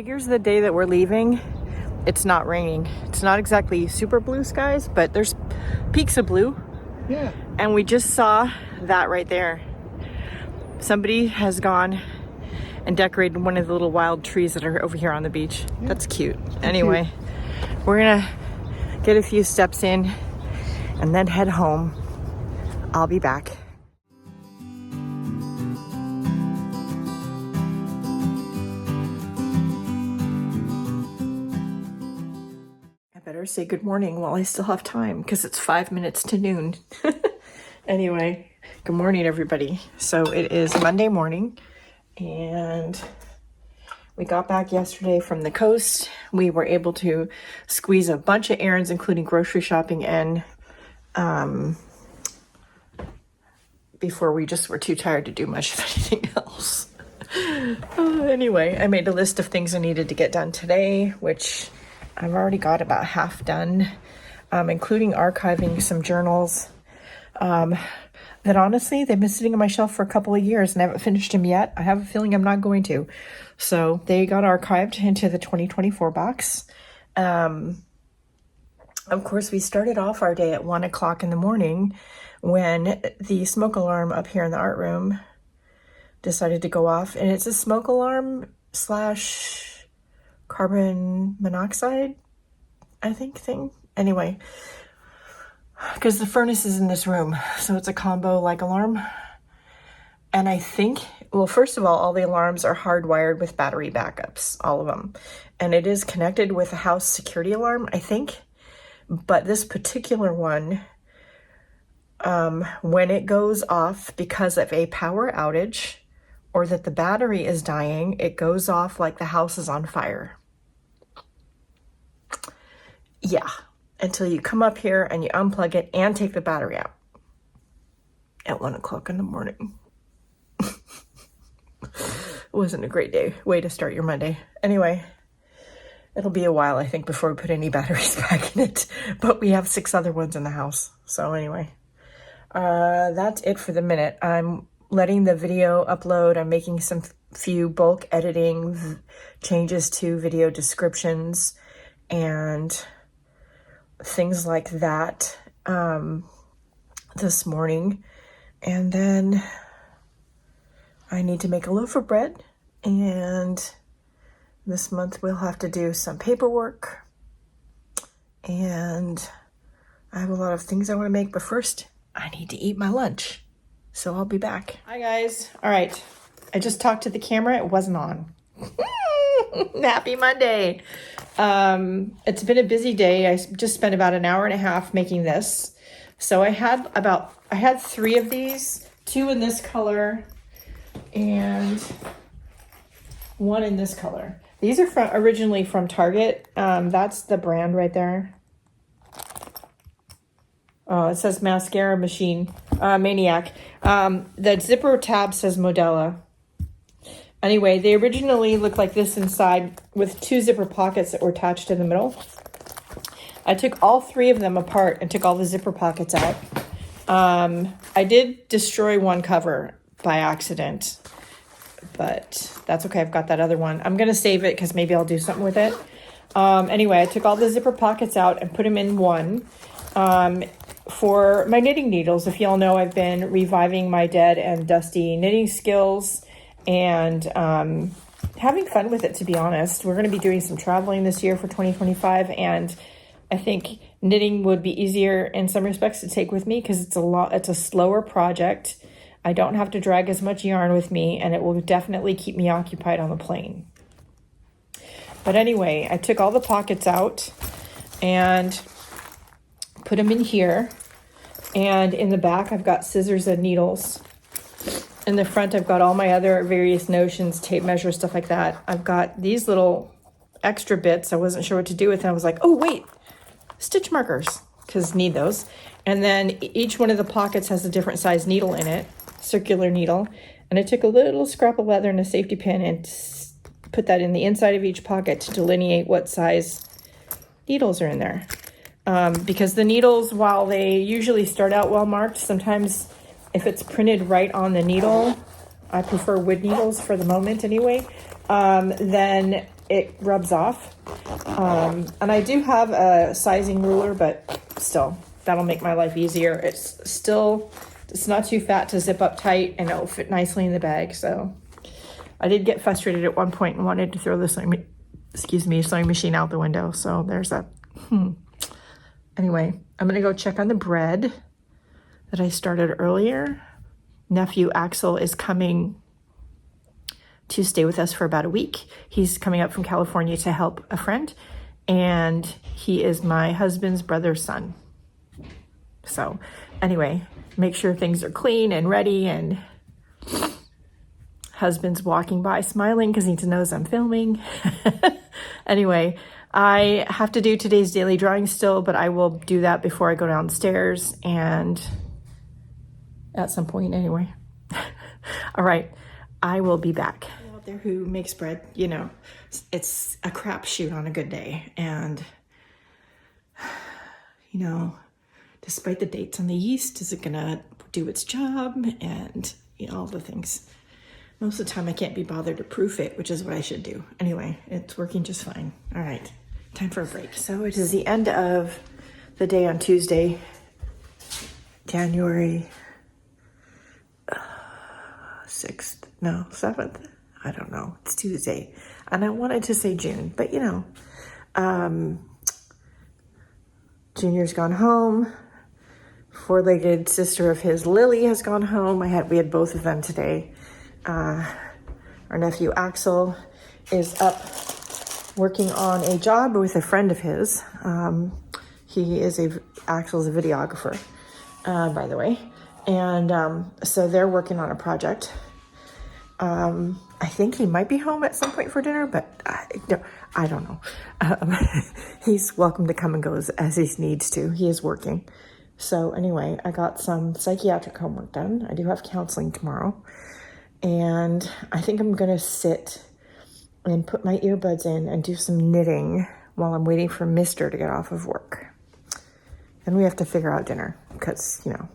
Figures the day that we're leaving, it's not raining. It's not exactly super blue skies, but there's peaks of blue. Yeah. And we just saw that right there. Somebody has gone and decorated one of the little wild trees that are over here on the beach. Yeah. That's cute. Anyway, we're gonna get a few steps in and then head home. I'll be back. I better say good morning while I still have time because it's 5 minutes to noon. Anyway, good morning, everybody. So it is Monday morning and we got back yesterday from the coast. We were able to squeeze a bunch of errands, including grocery shopping and before we just were too tired to do much of anything else. Anyway, I made a list of things I needed to get done today, which I've already got about half done, including archiving some journals that honestly, they've been sitting on my shelf for a couple of years and I haven't finished them yet. I have a feeling I'm not going to. So they got archived into the 2024 box. Of course, we started off our day at 1 o'clock in the morning when the smoke alarm up here in the art room decided to go off. And it's a smoke alarm / carbon monoxide, I think, thing. Anyway, because the furnace is in this room, so it's a combo like alarm. And I think, well, first of all the alarms are hardwired with battery backups, all of them. And it is connected with a house security alarm, I think. But this particular one, when it goes off because of a power outage or that the battery is dying, it goes off like the house is on fire. Yeah, until you come up here and you unplug it and take the battery out at 1 o'clock in the morning. It wasn't a great way to start your Monday. Anyway, it'll be a while, I think, before we put any batteries back in it. But we have 6 other ones in the house. So anyway, that's it for the minute. I'm letting the video upload. I'm making some few bulk editing changes to video descriptions and things like that this morning. And then I need to make a loaf of bread. And this month we'll have to do some paperwork. And I have a lot of things I want to make. But first, I need to eat my lunch. So I'll be back. Hi, guys. All right. I just talked to the camera. It wasn't on. Happy Monday. It's been a busy day. I just spent about an hour and a half making this. So I had 3 of these, 2 in this color and 1 in this color. These are originally from Target. That's the brand right there. Oh, it says Mascara Machine, Maniac. The zipper tab says Modella. Anyway, they originally looked like this inside with 2 zipper pockets that were attached in the middle. I took all 3 of them apart and took all the zipper pockets out. I did destroy one cover by accident, but that's okay. I've got that other one. I'm going to save it because maybe I'll do something with it. Anyway, I took all the zipper pockets out and put them in one. For my knitting needles, if y'all know, I've been reviving my dead and dusty knitting skills and having fun with it, to be honest. We're going to be doing some traveling this year for 2025, and I think knitting would be easier in some respects to take with me because it's a slower project. I don't have to drag as much yarn with me, and it will definitely keep me occupied on the plane. But anyway, I took all the pockets out and put them in here. And in the back, I've got scissors and needles. In the front, I've got all my other various notions, tape measure, stuff like that. I've got these little extra bits. I wasn't sure what to do with, and I was like, oh, wait, stitch markers, because need those. And then each one of the pockets has a different size needle in it, circular needle. And I took a little scrap of leather and a safety pin and put that in the inside of each pocket to delineate what size needles are in there. Because the needles, while they usually start out well marked, sometimes if it's printed right on the needle, I prefer wood needles for the moment anyway, then it rubs off. And I do have a sizing ruler, but still, that'll make my life easier. It's not too fat to zip up tight, and it'll fit nicely in the bag. So I did get frustrated at one point and wanted to throw the sewing machine out the window. So there's that. Anyway, I'm gonna go check on the bread that I started earlier. Nephew Axel is coming to stay with us for about a week. He's coming up from California to help a friend, and he is my husband's brother's son. So anyway, make sure things are clean and ready, and husband's walking by smiling because he knows I'm filming. Anyway, I have to do today's daily drawing still, but I will do that before I go downstairs and at some point anyway. All right, I will be back. Out there who makes bread, you know, it's a crapshoot on a good day. And, you know, despite the dates on the yeast, is it gonna do its job? And, you know, all the things. Most of the time I can't be bothered to proof it, which is what I should do. Anyway, it's working just fine. All right, time for a break. So it is the end of the day on Tuesday, January 7th. I don't know. It's Tuesday. And I wanted to say June, but you know, Junior's gone home. Four-legged sister of his, Lily, has gone home. We had both of them today. Our nephew Axel is up working on a job with a friend of his. Axel's a videographer, by the way. And so they're working on a project. I think he might be home at some point for dinner, but I don't know. He's welcome to come and go as he needs to. He is working. So anyway, I got some psychiatric homework done. I do have counseling tomorrow. And I think I'm going to sit and put my earbuds in and do some knitting while I'm waiting for Mister to get off of work. Then we have to figure out dinner because, you know.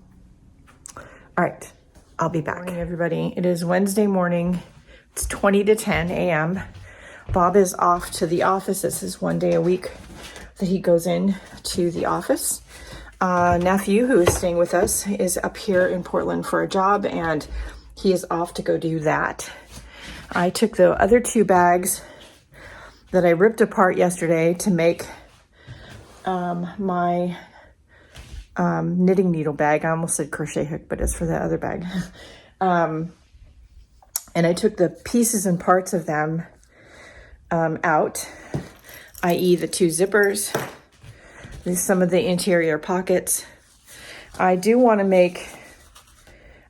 All right, I'll be back. Good morning, everybody. It is Wednesday morning. It's 20 to 10 a.m. Bob is off to the office. This is one day a week that he goes in to the office. Nephew, who is staying with us, is up here in Portland for a job, and he is off to go do that. I took the other two bags that I ripped apart yesterday to make my knitting needle bag. I almost said crochet hook, but it's for the other bag. And I took the pieces and parts of them out, i.e. the two zippers, some of the interior pockets. I do want to make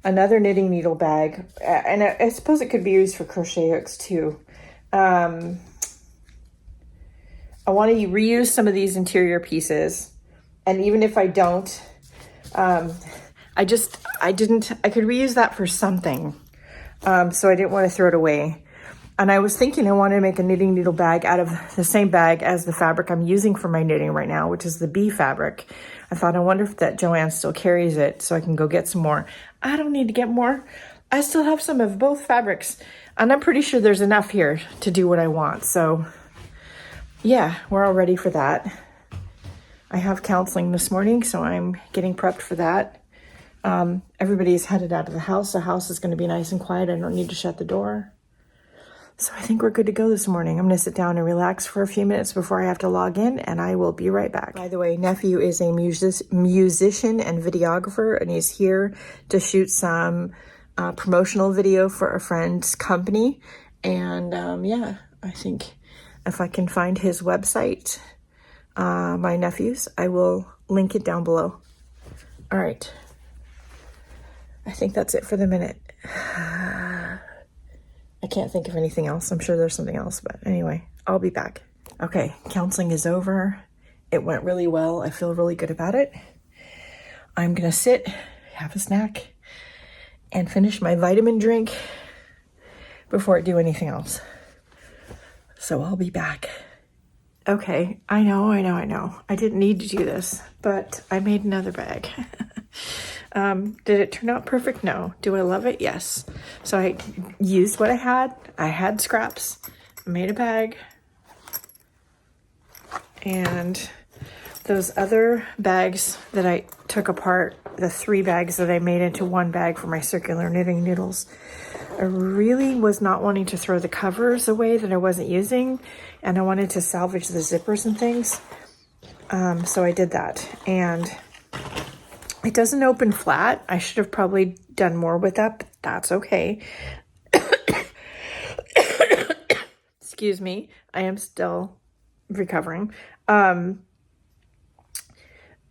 another knitting needle bag, and I suppose it could be used for crochet hooks too. I want to reuse some of these interior pieces, and even if I don't, I could reuse that for something. So I didn't want to throw it away. And I was thinking I wanted to make a knitting needle bag out of the same bag as the fabric I'm using for my knitting right now, which is the bee fabric. I thought, I wonder if that Joanne still carries it so I can go get some more. I don't need to get more. I still have some of both fabrics, and I'm pretty sure there's enough here to do what I want. So yeah, we're all ready for that. I have counseling this morning, so I'm getting prepped for that. Everybody's headed out of the house. The house is going to be nice and quiet. I don't need to shut the door. So I think we're good to go this morning. I'm going to sit down and relax for a few minutes before I have to log in, and I will be right back. By the way, nephew is a musician and videographer, and he's here to shoot some promotional video for a friend's company. And yeah, I think if I can find his website, my nephew's, I will link it down below. All right. I think that's it for the minute. I can't think of anything else. I'm sure there's something else, but anyway, I'll be back. Okay, counseling is over. It went really well. I feel really good about it. I'm gonna sit, have a snack, and finish my vitamin drink before I do anything else. So I'll be back. Okay, I know. I didn't need to do this, but I made another bag. Did it turn out perfect? No. Do I love it? Yes. So I used what I had. I had scraps, made a bag, And those other bags that I took apart, the 3 bags that I made into 1 bag for my circular knitting noodles, I really was not wanting to throw the covers away that I wasn't using, and I wanted to salvage the zippers and things. So I did that, and it doesn't open flat. I should have probably done more with that, but that's okay. Excuse me, I am still recovering.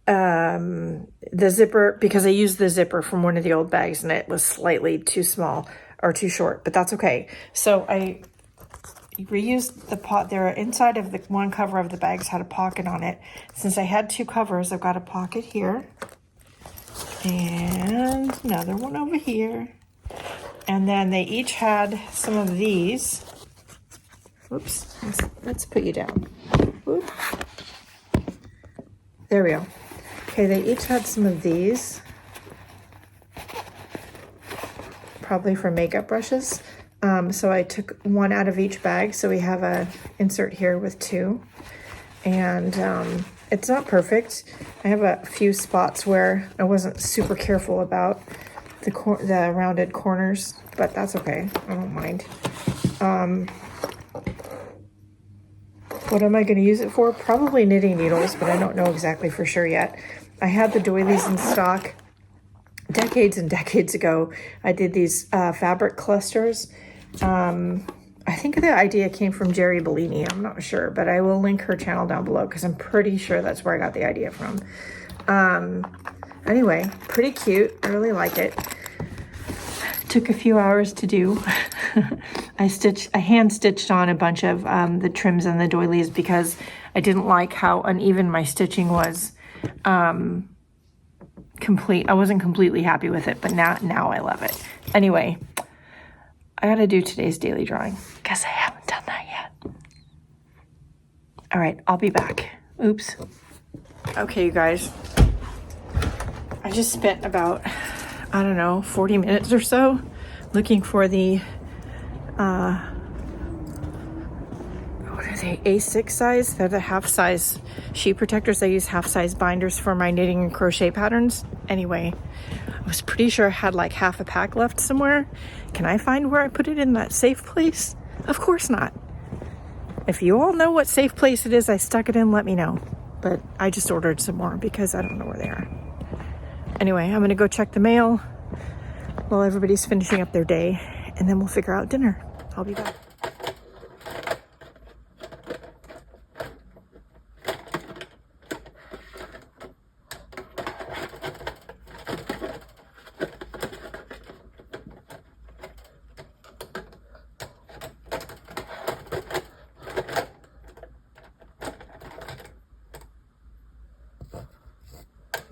The zipper, because I used the zipper from one of the old bags and it was slightly too small or too short, but that's okay. So I reused the pot there. Inside of the one cover of the bags had a pocket on it. Since I had 2 covers, I've got a pocket here and another one over here. And then they each had some of these. Oops, let's put you down. Oop. There we go. Okay, they each had some of these, probably for makeup brushes. So I took 1 out of each bag. So we have a insert here with 2, and it's not perfect. I have a few spots where I wasn't super careful about the rounded corners, but that's okay. I don't mind. What am I going to use it for? Probably knitting needles, but I don't know exactly for sure yet. I had the doilies in stock decades and decades ago. I did these fabric clusters. I think the idea came from Jerry Bellini. I'm not sure, but I will link her channel down below because I'm pretty sure that's where I got the idea from. Anyway, pretty cute. I really like it. Took a few hours to do. I hand stitched on a bunch of the trims and the doilies because I didn't like how uneven my stitching was. I wasn't completely happy with it, but now I love it. Anyway, I gotta do today's daily drawing because I haven't done that yet. All right, I'll be back. Oops. Okay, you guys. I just spent about, I don't know, 40 minutes or so looking for the what are they, A6 size? They're the half size sheet protectors. I use half size binders for my knitting and crochet patterns. Anyway, I was pretty sure I had like half a pack left somewhere. Can I find where I put it in that safe place? Of course not. If you all know what safe place it is I stuck it in, let me know. But I just ordered some more because I don't know where they are. Anyway, I'm gonna go check the mail while everybody's finishing up their day, and then we'll figure out dinner. I'll be back.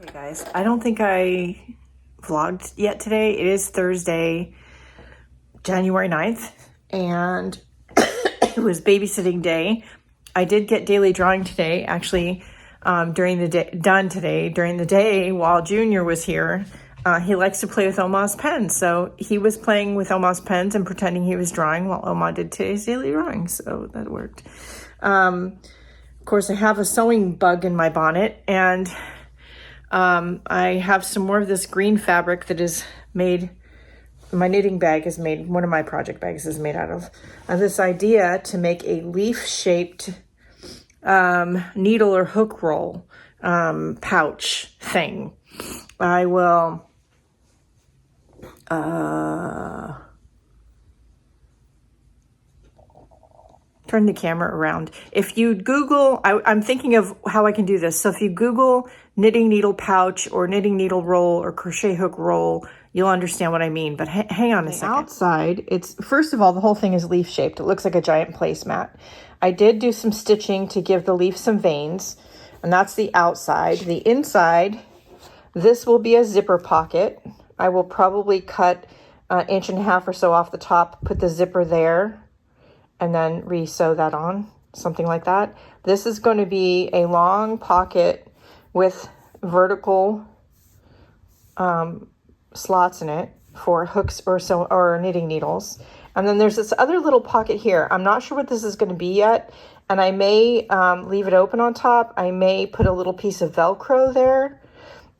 Hey guys, I don't think I vlogged yet today. It is Thursday, January 9th, and it was babysitting day. I did get daily drawing today, actually, during the day while Junior was here. He likes to play with Oma's pens, so he was playing with Oma's pens and pretending he was drawing while Oma did today's daily drawing, so that worked. Of course, I have a sewing bug in my bonnet, and I have some more of this green fabric that is made, my knitting bag is made, one of my project bags is made out of this idea to make a leaf-shaped needle or hook roll pouch thing. I will turn the camera around. If you Google, I'm thinking of how I can do this. So if you Google knitting needle pouch or knitting needle roll or crochet hook roll, you'll understand what I mean. But hang on a second. Outside, it's, first of all, the whole thing is leaf shaped. It looks like a giant placemat. I did do some stitching to give the leaf some veins, and that's the outside. The inside, this will be a zipper pocket. I will probably cut an 1.5 inches or so off the top, put the zipper there, and then re-sew that on, something like that. This is going to be a long pocket with vertical slots in it for hooks or knitting needles. And then there's this other little pocket here. I'm not sure what this is going to be yet. And I may leave it open on top. I may put a little piece of Velcro there.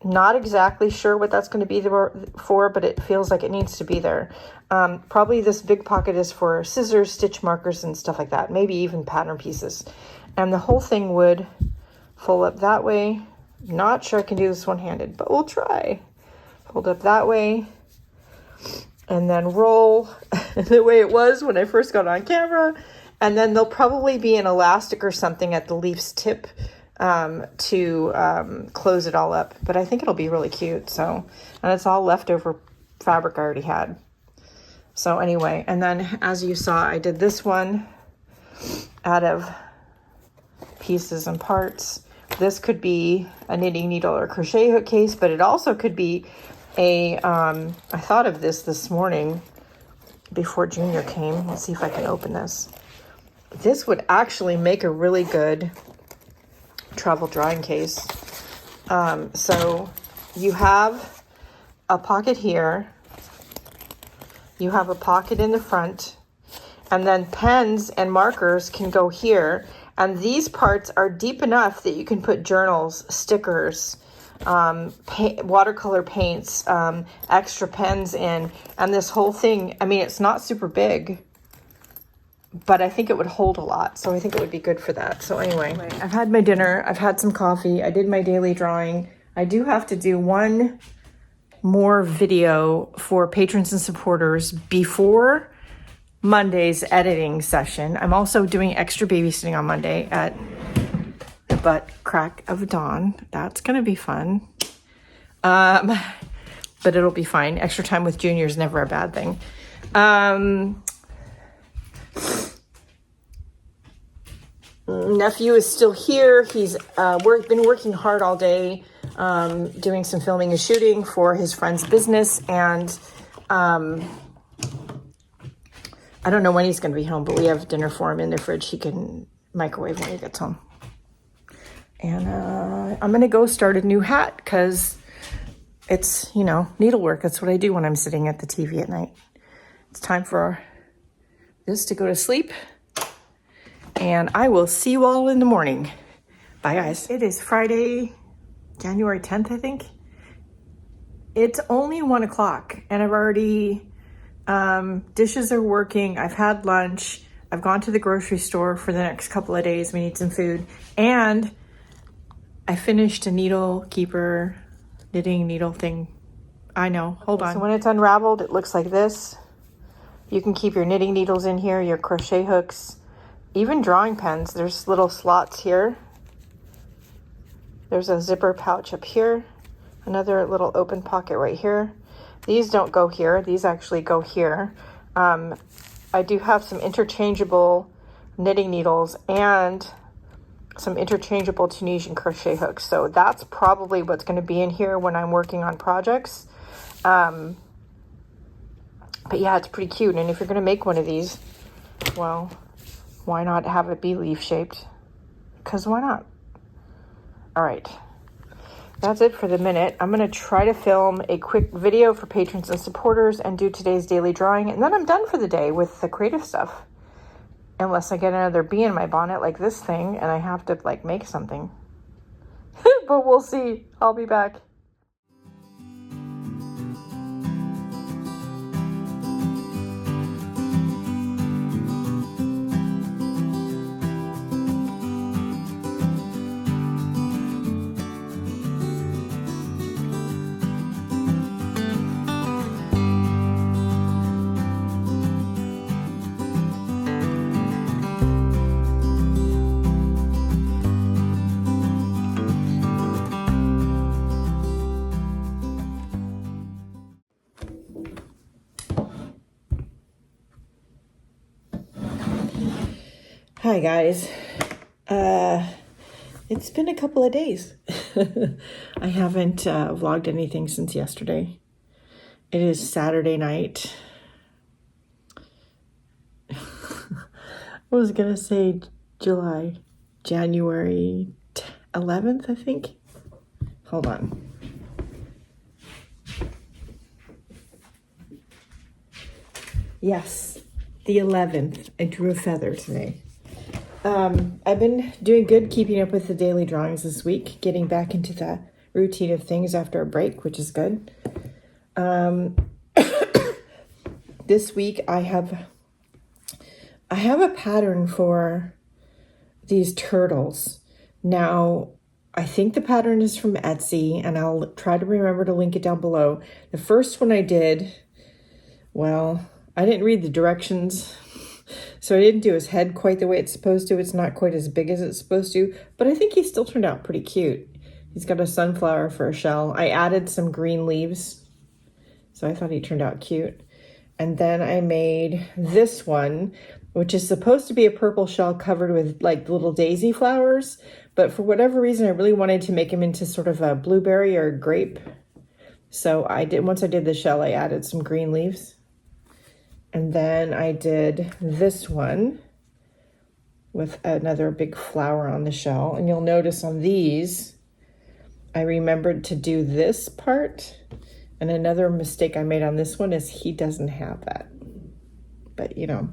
Not exactly sure what that's going to be for, but it feels like it needs to be there. Probably this big pocket is for scissors, stitch markers, and stuff like that. Maybe even pattern pieces. And the whole thing would fold up that way. Not sure I can do this one-handed, but we'll try. Fold up that way. And then roll the way it was when I first got on camera. And then there'll probably be an elastic or something at the leaf's tip to close it all up. But I think it'll be really cute. So, and it's all leftover fabric I already had. So anyway, and then as you saw, I did this one out of pieces and parts. This could be a knitting needle or crochet hook case, but it also could be a, I thought of this morning before Junior came. Let's see if I can open this. This would actually make a really good travel drawing case. So you have a pocket here. You have a pocket in the front, and then pens and markers can go here. And these parts are deep enough that you can put journals, stickers, watercolor paints, extra pens in, and this whole thing. I mean, it's not super big, but I think it would hold a lot. So I think it would be good for that. So anyway, I've had my dinner. I've had some coffee. I did my daily drawing. I do have to do one more video for patrons and supporters before Monday's editing session. I'm also doing extra babysitting on Monday at the butt crack of dawn. That's going to be fun. But it'll be fine. Extra time with Junior is never a bad thing. Nephew is still here. He's been working hard all day, doing some filming and shooting for his friend's business. And I don't know when he's going to be home, but we have dinner for him in the fridge. He can microwave when he gets home. And I'm going to go start a new hat because it's, needlework. That's what I do when I'm sitting at the TV at night. It's time for this to go to sleep. And I will see you all in the morning. Bye, guys. It is Friday, January 10th, I think. It's only 1 o'clock, and I've already... dishes are working. I've had lunch. I've gone to the grocery store for the next couple of days. We need some food. And I finished a needle keeper knitting needle thing. I know. Hold on. So when it's unraveled, it looks like this. You can keep your knitting needles in here, your crochet hooks, even drawing pens. There's little slots here. There's a zipper pouch up here. Another little open pocket right here. These don't go here. These actually go here. I do have some interchangeable knitting needles and some interchangeable Tunisian crochet hooks. So that's probably what's going to be in here when I'm working on projects. But yeah, it's pretty cute. And if you're going to make one of these, well, why not have it be leaf shaped? Because why not? All right. That's it for the minute. I'm going to try to film a quick video for patrons and supporters and do today's daily drawing. And then I'm done for the day with the creative stuff. Unless I get another bee in my bonnet like this thing and I have to make something. But we'll see. I'll be back. Hi guys. It's been a couple of days. I haven't vlogged anything since yesterday. It is Saturday night. I was gonna say January 11th, I think. Hold on. Yes, the 11th. I drew a feather today. I've been doing good keeping up with the daily drawings this week, getting back into the routine of things after a break, which is good. This week I have a pattern for these turtles. Now, I think the pattern is from Etsy, and I'll try to remember to link it down below. The first one I did, well, I didn't read the directions, so I didn't do his head quite the way it's supposed to. It's not quite as big as it's supposed to, but I think he still turned out pretty cute. He's got a sunflower for a shell. I added some green leaves, so I thought he turned out cute. And then I made this one, which is supposed to be a purple shell covered with like little daisy flowers, but for whatever reason, I really wanted to make him into sort of a blueberry or grape. So once I did the shell, I added some green leaves. And then I did this one with another big flower on the shell. And you'll notice on these, I remembered to do this part. And another mistake I made on this one is he doesn't have that. But, you know.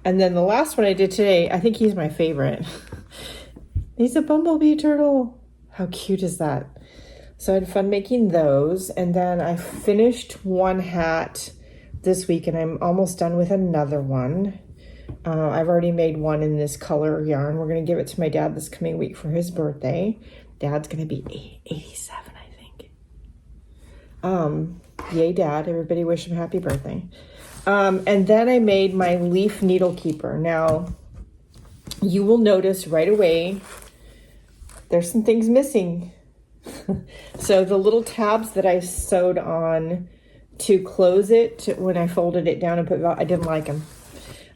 And then the last one I did today, I think he's my favorite. He's a bumblebee turtle. How cute is that? So I had fun making those. And then I finished one hat this week, and I'm almost done with another one. I've already made one in this color yarn. We're going to give it to my dad this coming week for his birthday. Dad's going to be 87, I think. Yay, Dad. Everybody wish him happy birthday. And then I made my leaf needle keeper. Now, you will notice right away there's some things missing. So the little tabs that I sewed on to close it when I folded it down and put, I didn't like them.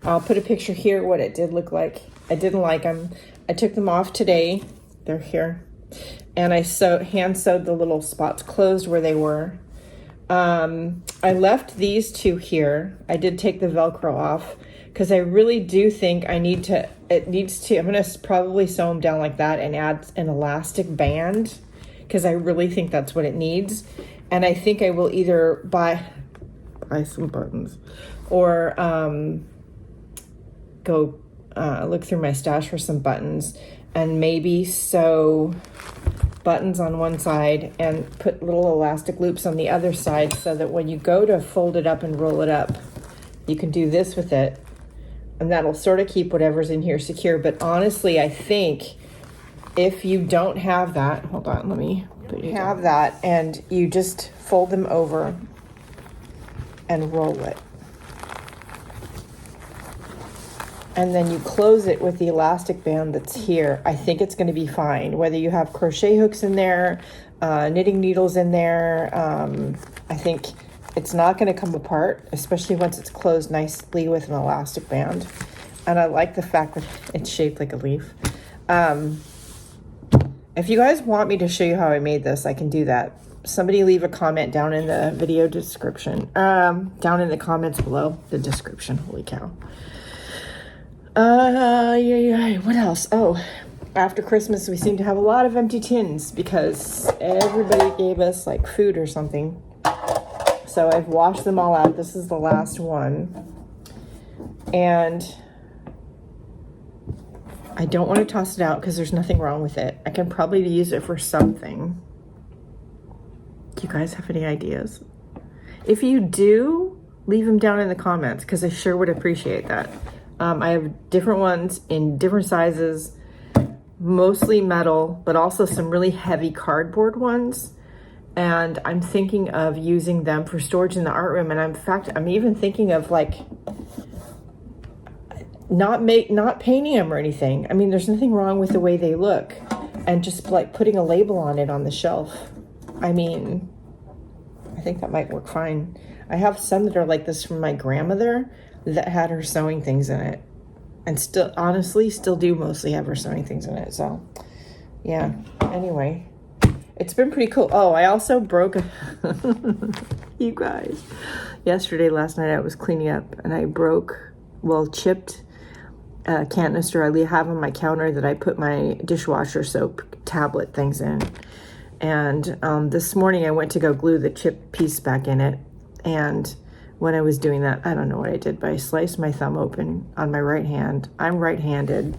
I'll put a picture here what it did look like. I didn't like them. I took them off today. They're here. And I hand sewed the little spots closed where they were. I left these two here. I did take the Velcro off because I really do think I'm going to probably sew them down like that and add an elastic band because I really think that's what it needs. And I think I will either buy some buttons or go look through my stash for some buttons and maybe sew buttons on one side and put little elastic loops on the other side so that when you go to fold it up and roll it up, you can do this with it. And that'll sort of keep whatever's in here secure. But honestly, I think if you don't have that, hold on, let me have that, and you just fold them over and roll it. And then you close it with the elastic band that's here. I think it's going to be fine. Whether you have crochet hooks in there, knitting needles in there, I think it's not going to come apart, especially once it's closed nicely with an elastic band. And I like the fact that it's shaped like a leaf. If you guys want me to show you how I made this, I can do that. Somebody leave a comment down in the video description, down in the comments below the description. Holy cow. What else? Oh, after Christmas, we seem to have a lot of empty tins because everybody gave us like food or something. So I've washed them all out. This is the last one. And I don't want to toss it out because there's nothing wrong with it. I can probably use it for something. Do you guys have any ideas? If you do, leave them down in the comments because I sure would appreciate that. I have different ones in different sizes, mostly metal, but also some really heavy cardboard ones. And I'm thinking of using them for storage in the art room. And in fact, I'm even thinking of like not painting them or anything. I mean, there's nothing wrong with the way they look, and just like putting a label on it on the shelf. I mean, I think that might work fine. I have some that are like this from my grandmother that had her sewing things in it, and still honestly still do mostly have her sewing things in it. So yeah, anyway, it's been pretty cool. Oh, I also broke you guys, last night I was cleaning up and I chipped a canister I have on my counter that I put my dishwasher soap tablet things in. And this morning I went to go glue the chip piece back in it, and when I was doing that. I don't know what I did, but I sliced my thumb open on my right hand. I'm right-handed,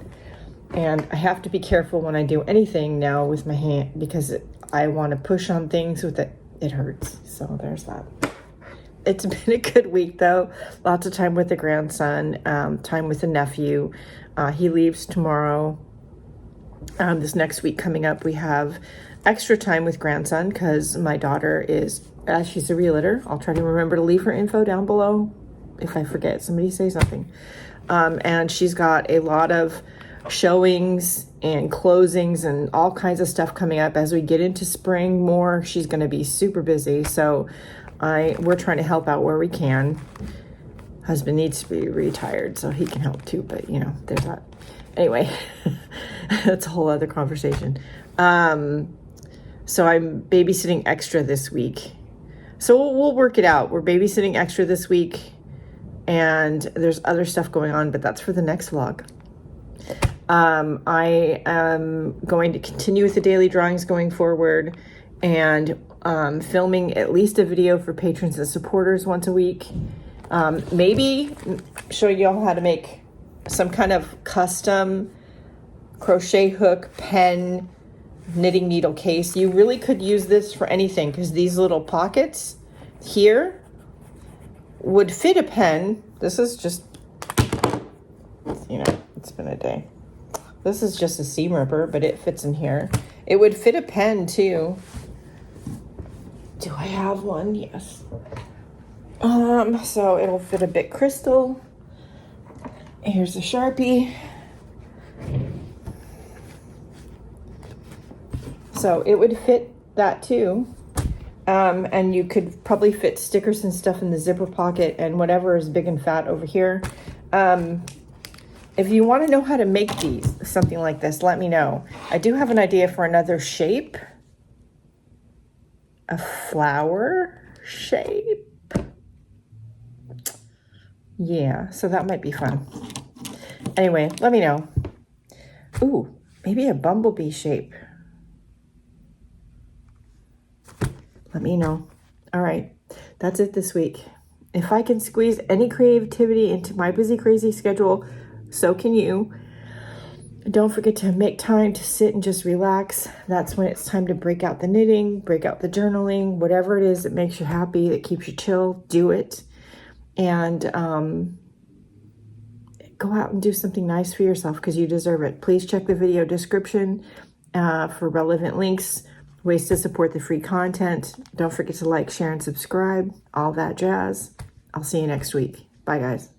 and I have to be careful when I do anything now with my hand because I want to push on things with it. It hurts. So there's that. It's been a good week, though. Lots of time with the grandson, time with the nephew. He leaves tomorrow. This next week coming up, we have extra time with grandson because my daughter is, she's a realtor. I'll try to remember to leave her info down below. If I forget, somebody say something. And she's got a lot of showings and closings and all kinds of stuff coming up. As we get into spring more, she's going to be super busy. So we're trying to help out where we can. Husband needs to be retired so he can help too, but you know, there's that. Anyway, that's a whole other conversation. So I'm babysitting extra this week. So we'll work it out. We're babysitting extra this week, and there's other stuff going on, but that's for the next vlog. I am going to continue with the daily drawings going forward, and filming at least a video for patrons and supporters once a week. Maybe show y'all how to make some kind of custom crochet hook, pen, knitting needle case. You really could use this for anything because these little pockets here would fit a pen. This is just, you know, it's been a day. This is just a seam ripper, but it fits in here. It would fit a pen too. Do I have one? Yes. So it'll fit a Bic crystal. Here's a Sharpie. So it would fit that too. And you could probably fit stickers and stuff in the zipper pocket and whatever is big and fat over here. If you want to know how to make these, something like this, let me know. I do have an idea for another shape. A flower shape. Yeah, so that might be fun. Anyway, let me know. Ooh, maybe a bumblebee shape. Let me know. All right, that's it this week. If I can squeeze any creativity into my busy, crazy schedule, so can you. Don't forget to make time to sit and just relax. That's when it's time to break out the knitting, break out the journaling, whatever it is that makes you happy, that keeps you chill, do it. And go out and do something nice for yourself because you deserve it. Please check the video description for relevant links, ways to support the free content. Don't forget to like, share, and subscribe. All that jazz. I'll see you next week. Bye, guys.